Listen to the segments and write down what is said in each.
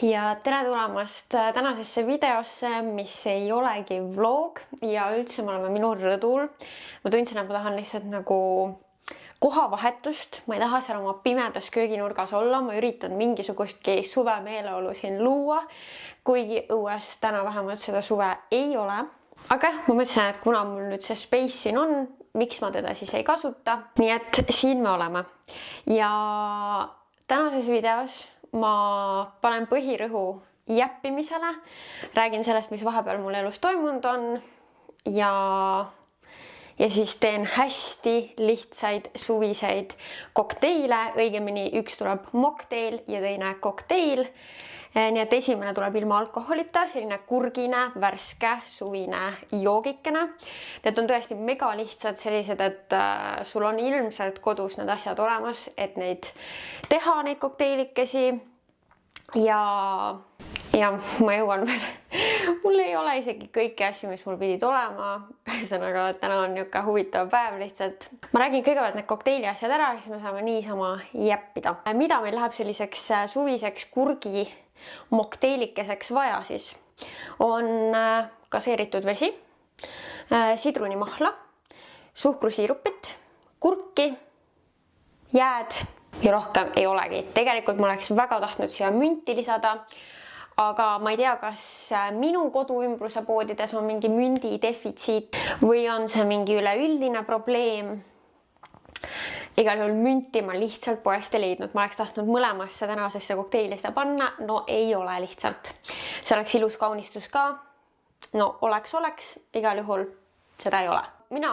Ja tere tulemast tänasesse videosse, mis ei olegi vlog ja üldse me oleme minu rõdul. Ma tundsin, et ma tahan lihtsalt nagu kohavahetust. Ma ei taha seal oma pimedas kööginurgas olla. Ma üritan mingisugustki suve meeleolu siin luua, kuigi õues täna vähemalt seda suve ei ole. Aga ma mõtlesin, et kuna mul nüüd see space siin on, miks ma teda siis ei kasuta. Nii et siin me oleme. Ja tänases videos ma panen põhirõhu jäppimisele, räägin sellest, mis vahepeal mul elus toimunud on ja siis teen hästi lihtsaid suviseid kokteile, õigemini üks tuleb mocktail ja teine kokteil. Nii et esimene tuleb ilma alkoholita, selline kurgine, värske, suvine joogikene. Need on tõesti mega lihtsad sellised, et sul on ilmselt kodus need asjad olemas, et neid teha, neid kokteilikesi. Ja ma jõuan veel. Mul ei ole isegi kõiki asju, mis mul pidid olema. Ühesõnaga, täna on niisugune huvitav päev lihtsalt. Ma räägin kõigepealt need kokteili asjad ära, siis me saame niisama jäppida. Mida meil läheb selliseks suviseks kurgi mokteilikeseks vaja siis? On gaseeritud vesi, sidrunimahla, suhkrusiirupit, kurki, jääd ja rohkem ei olegi. Tegelikult ma oleks väga tahtnud siia münti lisada, aga ma ei tea, kas minu koduümbruse poodides on mingi mündi defitsiit või on see mingi üleüldine probleem. Igal juhul münti ma lihtsalt poest ei leidnud. Ma oleks tahtnud mõlemasse tänasesse kokteilisse panna. No ei ole lihtsalt. See oleks ilus kaunistus ka. No oleks. Igal juhul seda ei ole. Mina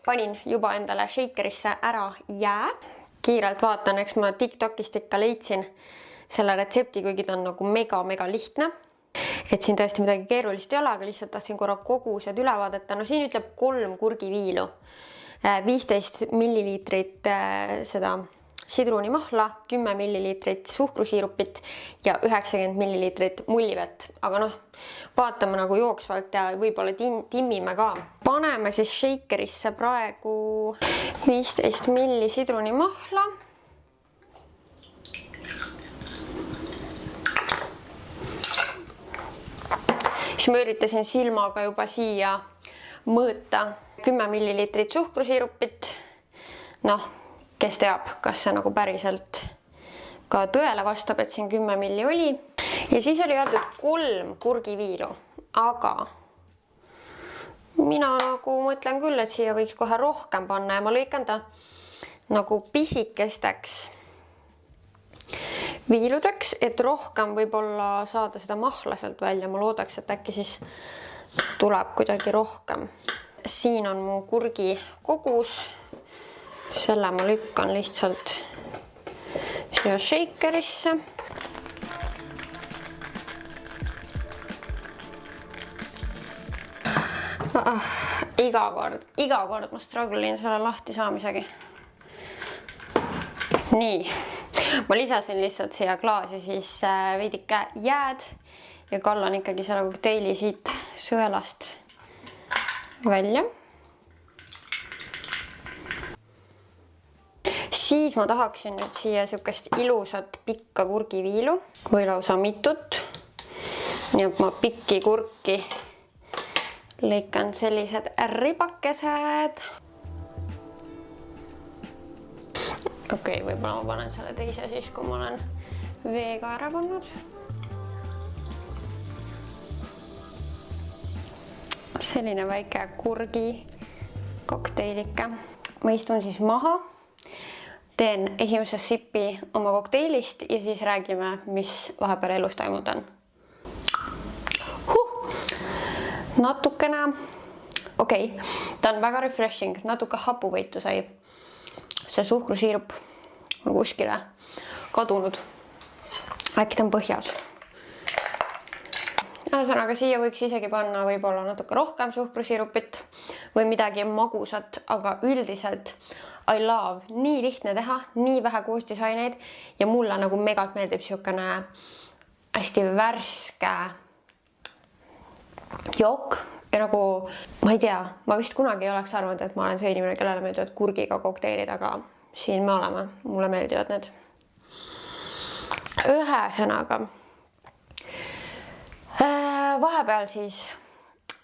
panin juba endale shakerisse ära jää. Kiirelt vaatan, eks ma TikTokist ikka leidsin selle retsepti, kuigi ta on nagu mega lihtne. Et siin tõesti midagi keerulist ei ole, aga lihtsalt tahtsin korra kogused üle vaadata. No siin ütleb 3 kurgiviilu. 15 milliliitrit seda sidrunimahla, 10 milliliitrit suhkrusiirupit ja 90 milliliitrit mullivett. Aga noh, vaatame nagu jooksvalt ja võib-olla timmime ka. Paneme siis shakerisse praegu 15 milli sidrunimahla. Siis ma üritasin silmaga juba siia mõõta 10 milliliitrit suhkrusiirupit. Noh, kes teab, kas see nagu päriselt ka tõele vastab, et siin 10 milli oli. Ja siis oli öeldud 3 kurgiviilu, aga mina nagu mõtlen küll, et siia võiks kohe rohkem panna ja ma lõikan ta nagu pisikesteks viiludeks, et rohkem võib-olla saada seda mahla sealt välja. Ma loodaks, et äkki siis tuleb kuidagi rohkem. Siin on mu kurgi kogus. Selle ma lükkan lihtsalt siia shakerisse. Iga kord ma struggle'in selle lahti saamisegi. Nii, ma lisasin lihtsalt siia klaasi siis veidike jääd ja kallan ikkagi selle kokteili siit sõelast välja. Siis ma tahaksin nüüd siia sihukest ilusat pikka kurgiviilu või lausa mitut. Nii et ma pikki kurki lõikan sellised ribakesed. Okei, võib-olla ma panen selle teise siis, kui ma olen veega ära pannud. Selline väike kurgi kokteilike. Ma istun siis maha, teen esimese sipi oma kokteilist ja siis räägime, mis vahepeal elus toimunud on. Natukene, okei, ta on väga refreshing, natuke hapuvõitu sai. See suhkrusiirup on kuskile kadunud. Äkki ta on põhjas. Ühesõnaga, siia võiks isegi panna võib-olla natuke rohkem suhkrusiirupit või midagi magusat, aga üldiselt I love. Nii lihtne teha, nii vähe koostisaineid ja mulle nagu megalt meeldib siukene hästi värske jook. Ja nagu, ma ei tea, ma vist kunagi ei oleks arvanud, et ma olen see inimene, kellele meeldivad kurgiga kokteilid, aga siin me oleme. Mulle meeldivad need. Ühesõnaga, vahepeal siis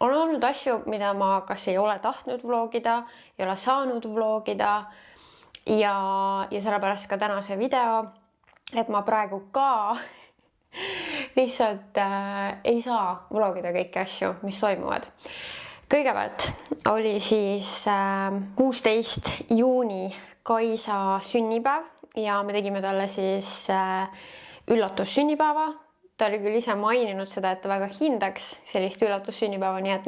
on olnud asju, mida ma kas ei ole tahtnud vlogida, ei ole saanud vlogida ja sellepärast ka tänase video, et ma praegu ka lihtsalt ei saa vlogida kõiki asju, mis toimuvad. Kõigepealt oli siis 16. juuni Kaisa sünnipäev ja me tegime talle siis üllatussünnipäeva. Ta oli küll ise maininud seda, et ta väga hindaks sellist üllatussünnipäeva, nii et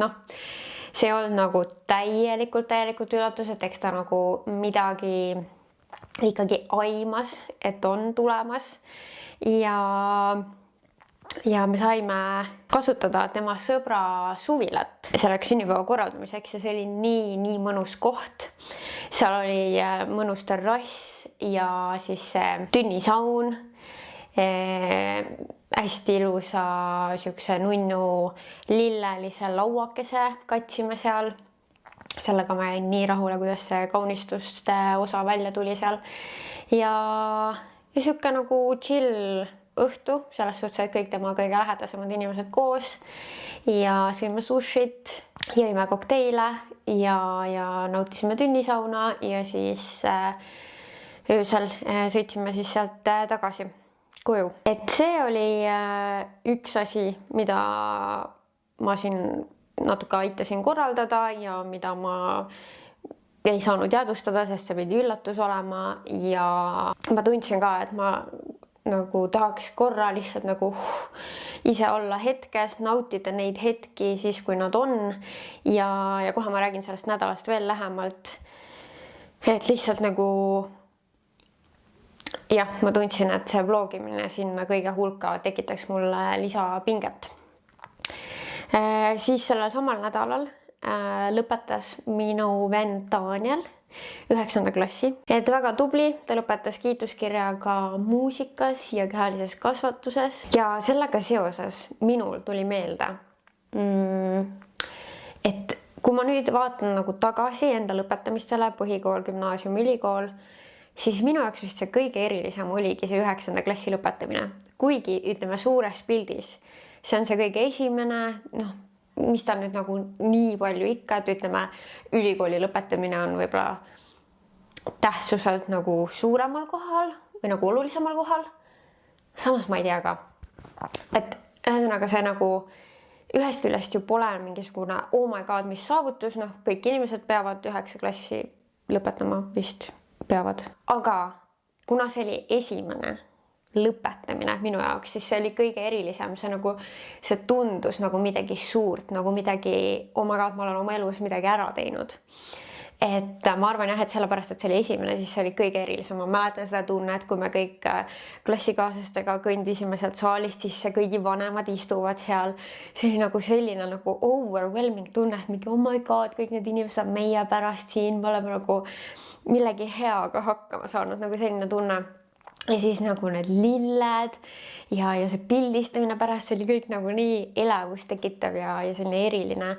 see ei olnud nagu täielikult üllatus, et eks ta nagu midagi ikkagi aimas, et on tulemas ja me saime kasutada tema sõbra suvilat selleks sünnipäeva korraldamiseks ja see oli nii mõnus koht. Seal oli mõnus terrass ja siis see tünnisaun, hästi ilusa siukse nunnu lillelise lauakese katsime seal. Sellega ma jäin nii rahule, kuidas see kaunistuste osa välja tuli seal ja siuke nagu chill õhtu, selles suhtes, et kõik tema kõige lähedasemad inimesed koos ja sõime sushit, jõime kokteile ja nautisime tünnisauna ja siis öösel sõitsime siis sealt tagasi koju. Et see oli üks asi, mida ma siin natuke aitasin korraldada ja mida ma ei saanud jäädvustada, sest see pidi üllatus olema ja ma tundsin ka, et ma nagu tahaks korra lihtsalt nagu ise olla hetkes, nautida neid hetki siis, kui nad on ja kohe ma räägin sellest nädalast veel lähemalt, et lihtsalt nagu jah, ma tundsin, et see vlogimine sinna kõige hulka tekitaks mulle lisapinget. Siis sellel samal nädalal lõpetas minu vend Daniel 9. klassi, et väga tubli, ta lõpetas kiituskirjaga muusikas ja kehalises kasvatuses ja sellega seoses minul tuli meelde, et kui ma nüüd vaatan nagu tagasi enda lõpetamistele, põhikool, gümnaasium, ülikool, siis minu jaoks vist see kõige erilisem oligi see 9. klassi lõpetamine, kuigi ütleme suures pildis, see on see kõige esimene, mis ta nüüd nagu nii palju ikka, et ütleme ülikooli lõpetamine on võib-olla tähtsuselt nagu suuremal kohal või nagu olulisemal kohal. Samas ma ei tea ka, et ühesõnaga see nagu ühest küljest ju pole mingisugune oh my god, mis saavutus, kõik inimesed peavad 9. klassi lõpetama, vist peavad. Aga kuna see oli esimene lõpetamine minu jaoks, siis see oli kõige erilisem, see tundus nagu midagi suurt, nagu midagi, oh my god, ma olen oma elus midagi ära teinud. Et ma arvan jah, et sellepärast, et see oli esimene, siis see oli kõige erilisem. Ma mäletan seda tunnet, kui me kõik klassikaaslastega kõndisime sealt saalist, siis kõigi vanemad istuvad seal. See oli nagu selline nagu overwhelming tunne, et mingi oh my god, kõik need inimesed meie pärast siin, me oleme nagu millegi heaga hakkama saanud, nagu selline tunne. Ja siis nagu need lilled ja see pildistamine pärast, see oli kõik nagu nii elevust tekitav ja selline eriline.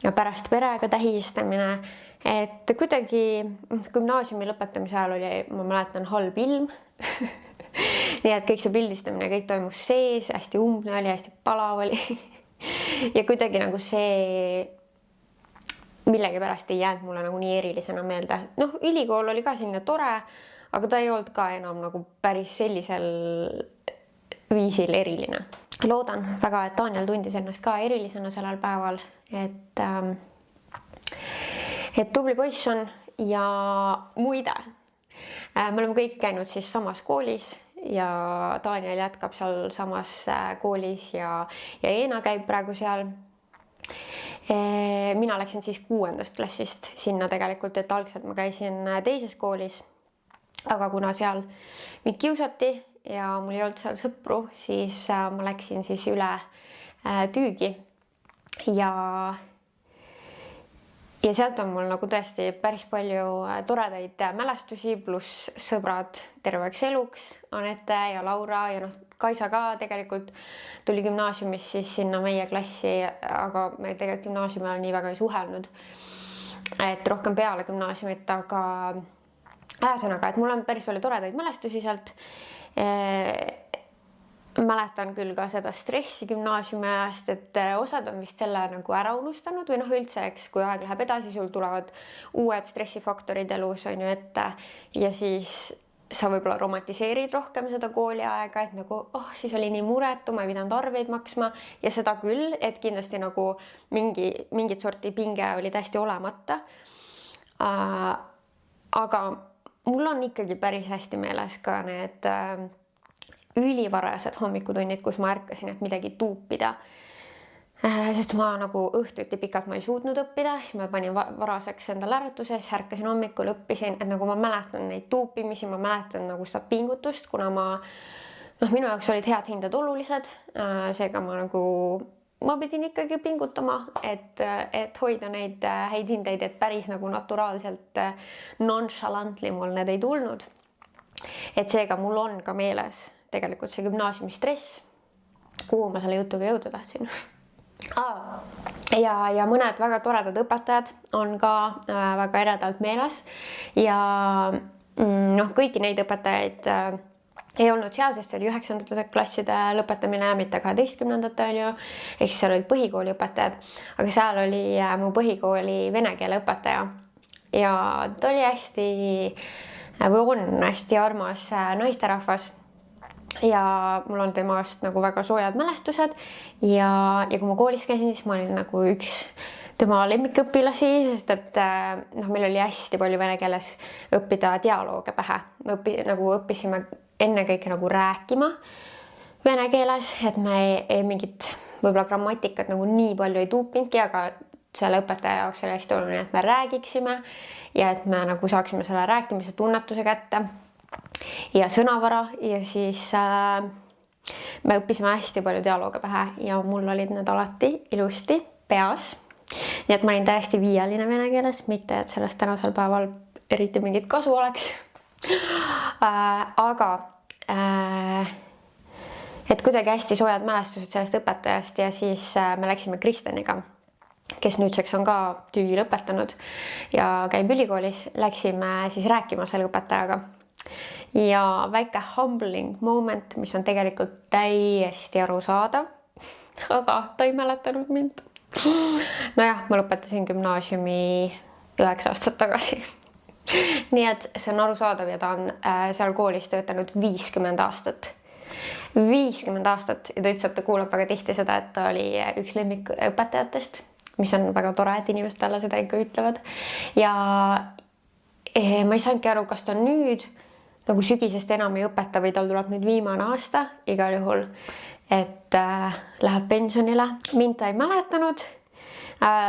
Ja pärast perega tähistamine, et kuidagi gümnaasiumi lõpetamise ajal oli, ma mäletan, halb ilm. Nii et kõik see pildistamine, kõik toimus sees, hästi umbne oli, hästi palav oli. Ja kuidagi nagu see millegi pärast ei jäänud mulle nagu nii erilisena meelde. Ülikool oli ka selline tore, aga ta ei olnud ka enam nagu päris sellisel viisil eriline. Loodan väga, et Daniel tundis ennast ka erilisena sellel päeval, et tubli poiss on ja muide. Me oleme kõik käinud siis samas koolis ja Daniel jätkab seal samas koolis ja Eena käib praegu seal. Mina läksin siis 6. klassist sinna tegelikult, et algselt ma käisin teises koolis, aga kuna seal mind kiusati ja mul ei olnud seal sõpru, siis ma läksin siis üle Tüügi ja sealt on mul nagu tõesti päris palju toredaid mälestusi, pluss sõbrad terveks eluks, Anette ja Laura ja Kaisa ka tegelikult tuli gümnaasiumis siis sinna meie klassi, aga me tegelikult gümnaasiumi ajal nii väga ei suhelnud, et rohkem peale gümnaasiumit, aga ühesõnaga, et mul on päris palju toredaid mälestusi sealt. mäletan küll ka seda stressi gümnaasiumi ajast, et osad on vist selle nagu ära unustanud või noh, üldse, eks kui aeg läheb edasi, sul tulevad uued stressifaktorid elus on ju ette ja siis sa võib-olla romantiseerid rohkem seda kooliaega, et nagu siis oli nii muretu, ma ei pidanud arveid maksma ja seda küll, et kindlasti nagu mingit sorti pinge oli täiesti olemata. Aga mul on ikkagi päris hästi meeles ka need ülivarajased hommikutunnid, kus ma ärkasin, et midagi tuupida. Sest ma nagu õhtuti pikalt ma ei suutnud õppida, siis ma panin varaseks endale äratuse, siis ärkasin hommikul, õppisin, et nagu ma mäletan neid tuupimisi, ma mäletan nagu seda pingutust, kuna minu jaoks olid head hinded olulised, seega ma pidin ikkagi pingutama, et hoida neid häid hindeid, et päris nagu naturaalselt nonchalantly mul need ei tulnud. Et seega mul on ka meeles tegelikult see gümnaasiumi stress, kuhu ma selle jutuga jõuda tahtsin. Ja mõned väga toredad õpetajad on ka väga eredalt meeles ja kõiki neid õpetajaid ei olnud seal, sest see oli 9. klasside lõpetamine, mitte 12. on ju, ehk seal olid põhikooli õpetajad, aga seal oli mu põhikooli vene keele õpetaja ja ta oli on hästi armas naisterahvas ja mul on temast nagu väga soojad mälestused ja kui ma koolis käisin, siis ma olin nagu üks tema lemmikõpilasi, sest et meil oli hästi palju vene keeles õppida dialooge pähe. Me õppisime ennekõike nagu rääkima vene keeles, et me ei mingit võib-olla grammatikat nagu nii palju ei tuupinudki, aga selle õpetaja jaoks oli hästi oluline, et me räägiksime ja et me nagu saaksime selle rääkimise tunnetuse kätte ja sõnavara ja siis me õppisime hästi palju dialooge pähe ja mul olid need alati ilusti peas. Nii et ma olin täiesti viieline vene keeles, mitte et sellest tänasel päeval eriti mingit kasu oleks. Aga et kuidagi hästi soojad mälestused sellest õpetajast ja siis me läksime Kristeniga, kes nüüdseks on ka tüügi lõpetanud ja käib ülikoolis, läksime siis rääkima selle õpetajaga. Ja väike humbling moment, mis on tegelikult täiesti arusaadav, aga ta ei mäletanud mind. Nojah, ma lõpetasin gümnaasiumi 9 aastat tagasi. Nii et see on arusaadav ja ta on seal koolis töötanud 50 aastat. 50 aastat ja ta ütles, et ta kuulab väga tihti seda, et ta oli üks lemmik õpetajatest, mis on väga tore, et inimesed talle seda ikka ütlevad. Ja ma ei saanudki aru, kas ta nüüd nagu sügisest enam ei õpeta või tal tuleb nüüd viimane aasta igal juhul, et läheb pensionile. Mind ta ei mäletanud.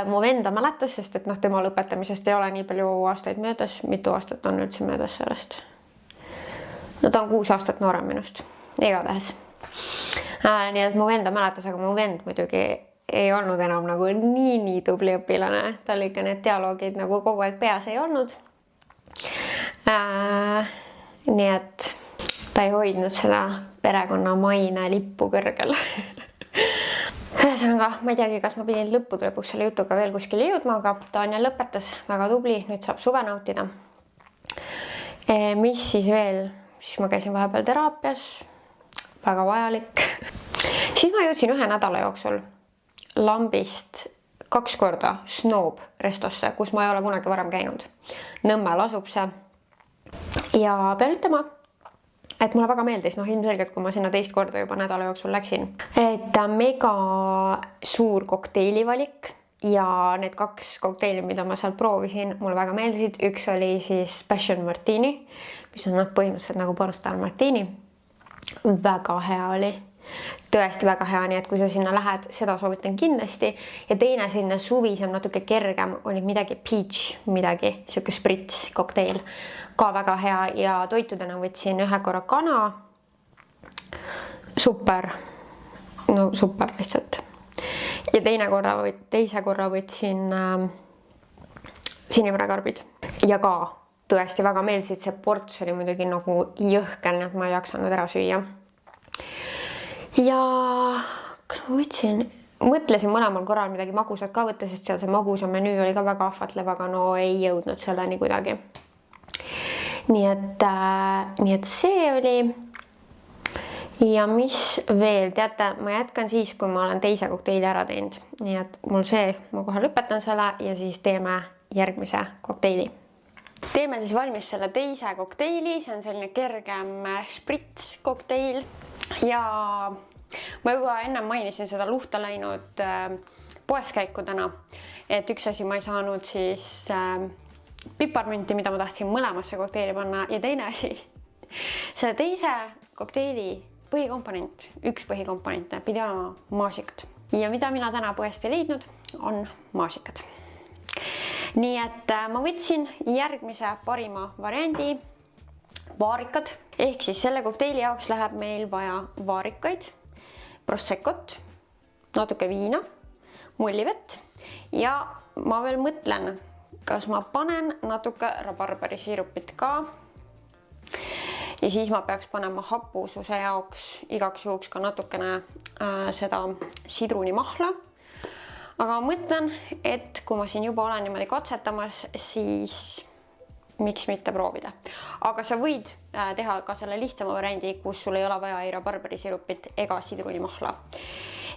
Mu venda mäletas, sest et tema lõpetamisest ei ole nii palju aastaid möödas. Mitu aastat on üldse möödas sellest? No ta on 6 aastat noorem minust. Igatahes. Nii et mu venda mäletas, aga mu vend muidugi ei olnud enam nagu nii tubli õpilane. Tal ikka need dialoogid nagu kogu aeg peas ei olnud. Nii et ta ei hoidnud seda perekonna maine lippu kõrgel. Ühesõnaga, ma ei teagi, kas ma pidin lõppude lõpuks selle jutuga veel kuskile jõudma, aga Tanja lõpetas, väga tubli, nüüd saab suve nautida. Mis siis veel? Siis ma käisin vahepeal teraapias, väga vajalik. Siis ma jõudsin 1 nädala jooksul Lambist 2 korda Snoob restosse, kus ma ei ole kunagi varem käinud. Nõmmel asub see. Ja pean ütlema, et mulle väga meeldis, ilmselgelt, kui ma sinna 2 korda juba nädala jooksul läksin. Et mega suur kokteilivalik ja need 2 kokteili, mida ma seal proovisin, mulle väga meeldisid. Üks oli siis Passion Martini, mis on põhimõtteliselt nagu Pornstar Martini. Väga hea oli. Tõesti väga hea, nii et kui sa sinna lähed, seda soovitan kindlasti. Ja teine sinna suvisem, natuke kergem, oli midagi peach, siuke sprits kokteil. Ka väga hea ja toitudena võtsin 1 korra kana. Super. No super lihtsalt. Ja teise korra võtsin sinimõrekarbid. Ja ka tõesti väga meeldisid, see ports oli muidugi nagu jõhkel, et ma ei jaksanud ära süüa. Ja kas ma mõtlesin mõlemal korral midagi magusat ka võtta, sest seal see magusa menüü oli ka väga ahvatlev, aga no ei jõudnud selleni kuidagi. Nii et see oli ja mis veel, teate, ma jätkan siis, kui ma olen teise kokteili ära teinud. Nii et mul see, ma kohe lõpetan selle ja siis teeme järgmise kokteili. Teeme siis valmis selle teise kokteili, see on selline kergem sprits kokteil ja ma juba enne mainisin seda luhta läinud poeskäiku täna, et üks asi ma ei saanud siis piparmünti, mida ma tahtsin mõlemasse kokteili panna ja teine asi, selle teise kokteili põhikomponent, üks põhikomponente pidi olema maasikad ja mida mina täna poest ei leidnud, on maasikad. Nii et ma võtsin järgmise parima variandi, vaarikad, ehk siis selle kokteili jaoks läheb meil vaja vaarikaid, proseccot, natuke viina, mullivett ja ma veel mõtlen, kas ma panen natuke rabarberisiirupit ka ja siis ma peaks panema hapususe jaoks igaks juhuks ka natukene seda sidrunimahla. Aga ma mõtlen, et kui ma siin juba olen niimoodi katsetamas, siis miks mitte proovida. Aga sa võid teha ka selle lihtsama variandi, kus sul ei ole vaja ei rabarberisirupit ega sidrunimahla.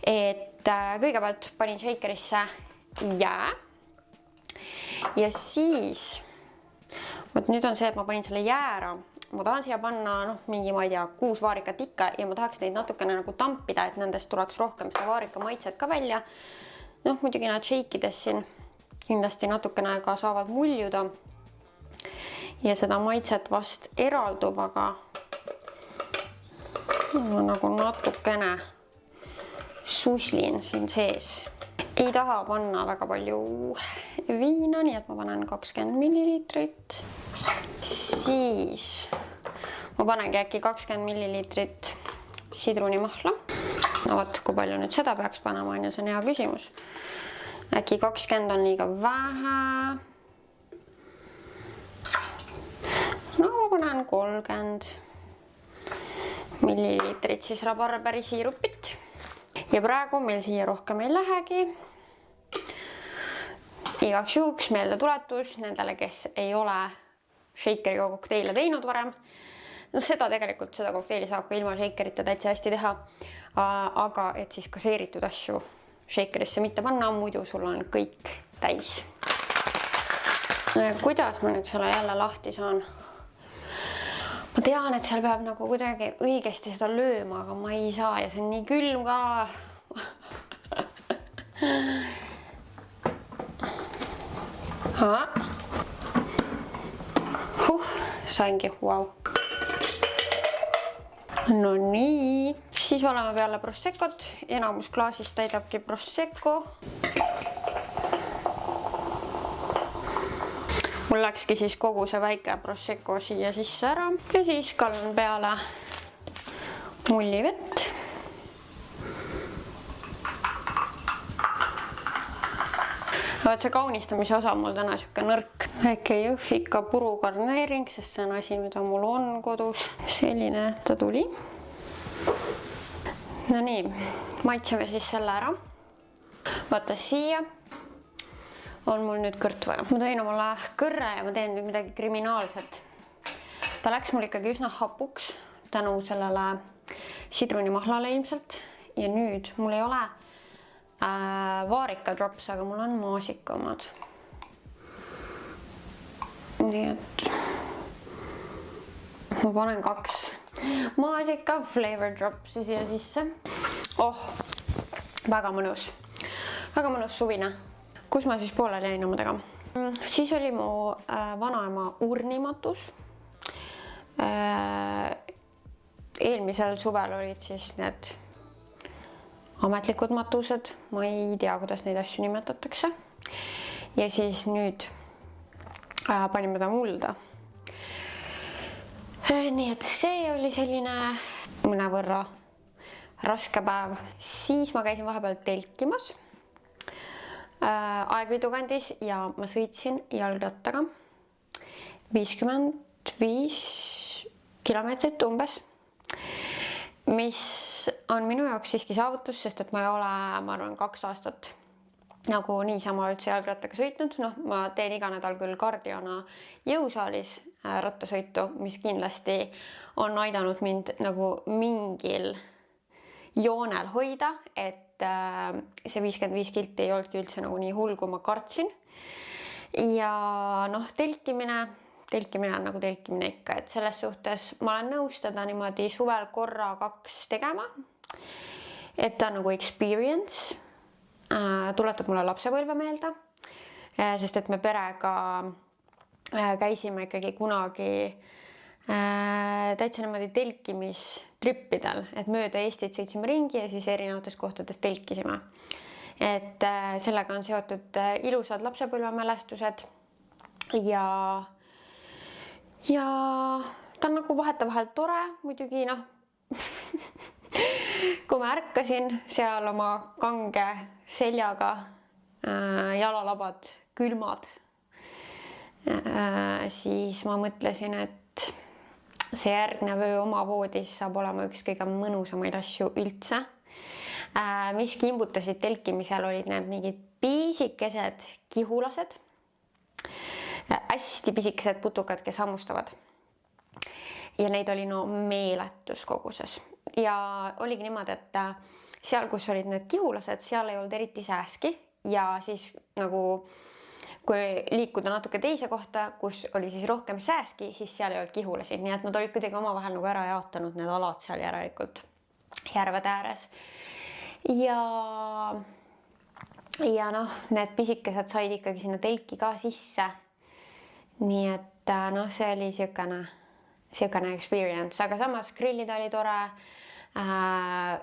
Et kõigepealt panin shakerisse jää ja siis võt nüüd on see, et ma panin selle jäära. Ma tahan siia panna mingi, ma ei tea, 6 vaarikat ikka ja ma tahaks neid natukene nagu tampida, et nendest tuleks rohkem seda vaarika maitset ka välja. Muidugi nad shake'ides siin kindlasti natukene ka saavad muljuda ja seda maitset vast eraldub, aga ma nagu natukene suslin siin sees. Ei taha panna väga palju viina, nii et ma panen 20 milliliitrit. Siis ma panengi äkki 20 milliliitrit sidrunimahla. No võt, kui palju nüüd seda peaks panema, on ja see on hea küsimus. Äkki 20 on liiga vähe. No ma panen 30 milliliitrit siis rabarberisiirupit. Ja praegu meil siia rohkem ei lähegi. Igaks juhuks meelde tuletus nendele, kes ei ole shakeriga kokteile teinud varem. Seda tegelikult, seda kokteili saab ka ilma shakerita täitsa hästi teha. Aga et siis gaseeritud asju shakerisse mitte panna, muidu sul on kõik täis. Kuidas ma nüüd selle jälle lahti saan? Ma tean, et seal peab nagu kuidagi õigesti seda lööma, aga ma ei saa ja see on nii külm ka. Saingi, vau. No nii, siis oleme peale proseccot, enamus klaasist täidabki prosecco. Mul läkski siis kogu see väike prosecco siia sisse ära ja siis kallan peale mullivett. See kaunistamise osa on mul täna siuke nõrk. Väike jõhvika purugarneering, sest see on asi, mida mul on kodus. Selline ta tuli. No nii, maitseme siis selle ära. Vaata siia on mul nüüd kõrt vaja. Ma tõin omale kõrre ja ma teen nüüd midagi kriminaalset. Ta läks mul ikkagi üsna hapuks tänu sellele sidrunimahlale ilmselt. Ja nüüd mul ei ole vaarika drops, aga mul on maasika omad. Nii et ma panen 2 maasika flavor dropsi siia sisse. Väga mõnus suvine. Kus ma siis pooleli jäin omadega? Siis oli mu vanaema urnimatus. Eelmisel suvel olid siis need ametlikud matused, ma ei tea, kuidas neid asju nimetatakse. Ja siis nüüd panime ta mulda. Nii et see oli selline mõnevõrra raske päev. Siis ma käisin vahepeal telkimas Aegviidu kandis ja ma sõitsin jalgrattaga 55 kilomeetrit umbes. Mis on minu jaoks siiski saavutus, sest et ma ei ole, ma arvan, 2 aastat nagu niisama üldse jalgrattaga sõitnud. Ma teen iga nädal küll kardiona jõusaalis, rattasõitu, mis kindlasti on aidanud mind nagu mingil joonel hoida, et see 55 kilti ei olnudki üldse nagu nii hull, kui ma kartsin. Ja noh, telkimine on nagu telkimine ikka, et selles suhtes ma olen nõus teda niimoodi suvel korra 2 tegema. Et ta on nagu experience, tuletab mulle lapsepõlve meelde, sest et me perega käisime ikkagi kunagi täitsa niimoodi telkimistrippidel, et mööda Eestit sõitsime ringi ja siis erinevates kohtades telkisime. Et sellega on seotud ilusad lapsepõlvemälestused ja ta on nagu vahetevahel tore, muidugi noh, kui ma ärkasin seal oma kange seljaga, jalalabad külmad, siis ma mõtlesin, et see järgnev öö oma voodis saab olema üks kõige mõnusamaid asju üldse. Mis kimbutasid telkimisel olid need mingid pisikesed kihulased, hästi pisikesed putukad, kes hammustavad. Ja neid oli no meeletus koguses. Ja oligi niimoodi, et seal, kus olid need kihulased, seal ei olnud eriti sääski ja siis nagu kui liikuda natuke teise kohta, kus oli siis rohkem sääski, siis seal ei olnud kihulasi. Nii et nad olid kuidagi omavahel nagu ära jaotanud need alad seal järelikult järvede ääres. Ja noh, need pisikesed said ikkagi sinna telki ka sisse. Nii et noh, see oli siukene experience, aga samas grillida oli tore.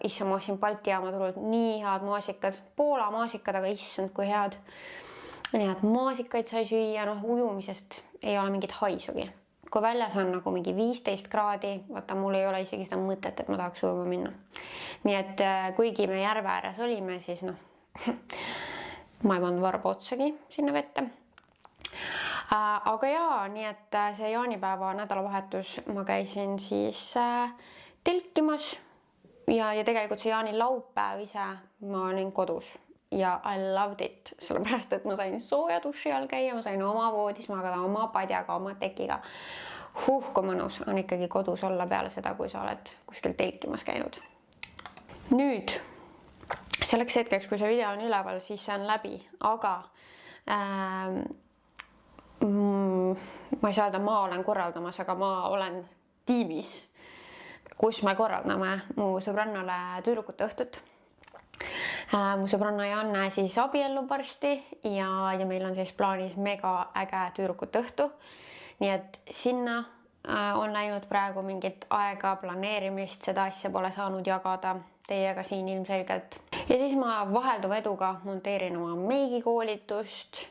Issa ma ostsin Balti jaama turult nii head maasikad, Poola maasikad, aga issand kui head. Nii et maasikaid sai süüa, noh ujumisest ei ole mingit haisugi. Kui väljas on nagu mingi 15 kraadi, vaata mul ei ole isegi seda mõtet, et ma tahaks ujuma minna. Nii et kuigi me järve ääres olime, siis noh, ma ei pannud varba otsagi sinna vette. Aga jaa, nii et see jaanipäeva nädalavahetus ma käisin siis telkimas ja tegelikult see jaani laupäev ise ma olin kodus. Ja I loved it, sellepärast, et ma sain sooja duši all käia, ma sain oma voodis magada, oma padjaga, oma tekiga. Kui mõnus on ikkagi kodus olla peale seda, kui sa oled kuskil telkimas käinud. Nüüd, selleks hetkeks, kui see video on üleval, siis see on läbi, aga ma ei saa öelda, ma olen korraldamas, aga ma olen tiimis, kus me korraldame mu sõbrannale tüdrukute õhtut. Mu sõbranna Janne siis abiellub varsti ja meil on siis plaanis mega äge tüdrukute õhtu. Nii et sinna on läinud praegu mingit aega planeerimist, seda asja pole saanud jagada teiega siin ilmselgelt. Ja siis ma vahelduva eduga monteerin oma meigikoolitust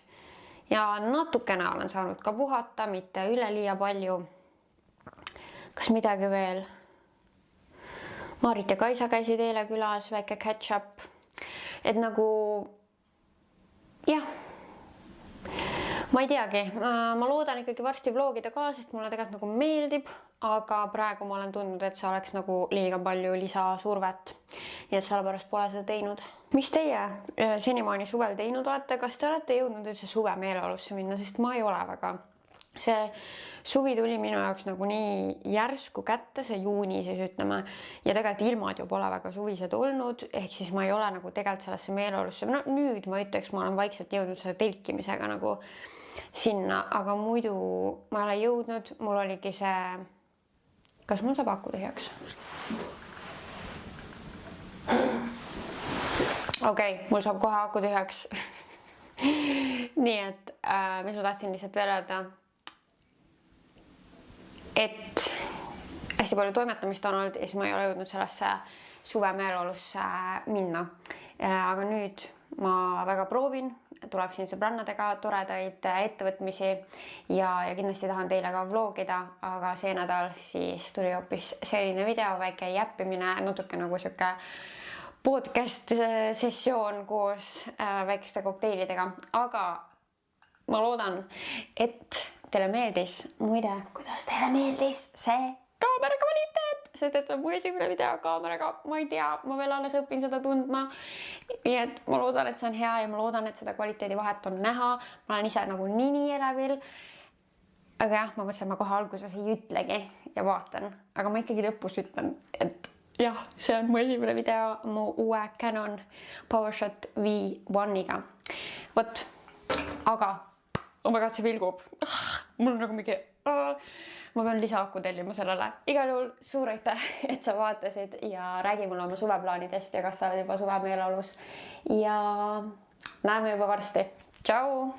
ja natukene olen saanud ka puhata, mitte üleliia palju. Kas midagi veel? Maarit ja Kaisa käisid eile külas, väike catch-up. Et nagu, jah, ma ei teagi, ma loodan ikkagi varsti vlogida ka, sest mulle tegelikult nagu meeldib, aga praegu ma olen tundnud, et see oleks nagu liiga palju lisasurvet. Ja sellepärast pole seda teinud. Mis teie senimaani suvel teinud olete? Kas te olete jõudnud üldse suve meeleolusse minna, sest ma ei ole väga. See suvi tuli minu jaoks nagu nii järsku kätte, see juuni siis ütleme, ja tegelikult ilmad ju pole väga suvised olnud, ehk siis ma ei ole nagu tegelikult sellesse meeleolusse. No nüüd ma ütleks, ma olen vaikselt jõudnud selle telkimisega nagu sinna, aga muidu ma ei ole jõudnud, mul oligi see, kas mul saab aku tühjaks? Okei, mul saab kohe aku tühjaks. Nii et, mis ma tahtsin lihtsalt veel öelda, et hästi palju toimetamist on olnud ja siis ma ei ole jõudnud sellesse suve meeleolusse minna. Aga nüüd ma väga proovin, tuleb siin sõbrannadega toredaid ettevõtmisi ja kindlasti tahan teile ka vlogida, aga see nädal siis tuli hoopis selline video, väike jäppimine, natuke nagu siuke podcast sessioon koos väikeste kokteilidega, aga ma loodan, et teile meeldis. Muide, kuidas teile meeldis see kaamera kvaliteet, sest et see on mu esimene video kaameraga, ma ei tea, ma veel alles õpin seda tundma. Nii et ma loodan, et see on hea ja ma loodan, et seda kvaliteedi vahet on näha. Ma olen ise nagu nii elevil. aga jah, ma mõtlesin, ma kohe alguses ei ütlegi ja vaatan, aga ma ikkagi lõpus ütlen, et jah, see on mu esimene video mu uue Canon PowerShot V1-iga. Vot, aga oh my god, see vilgub. Mul on nagu mingi... Ma pean lisaaku tellima sellele. Igal juhul suur aitäh, et sa vaatasid ja räägi mulle oma suveplaanidest ja kas sa oled juba suve meeleolus. Ja näeme juba varsti. Tšau!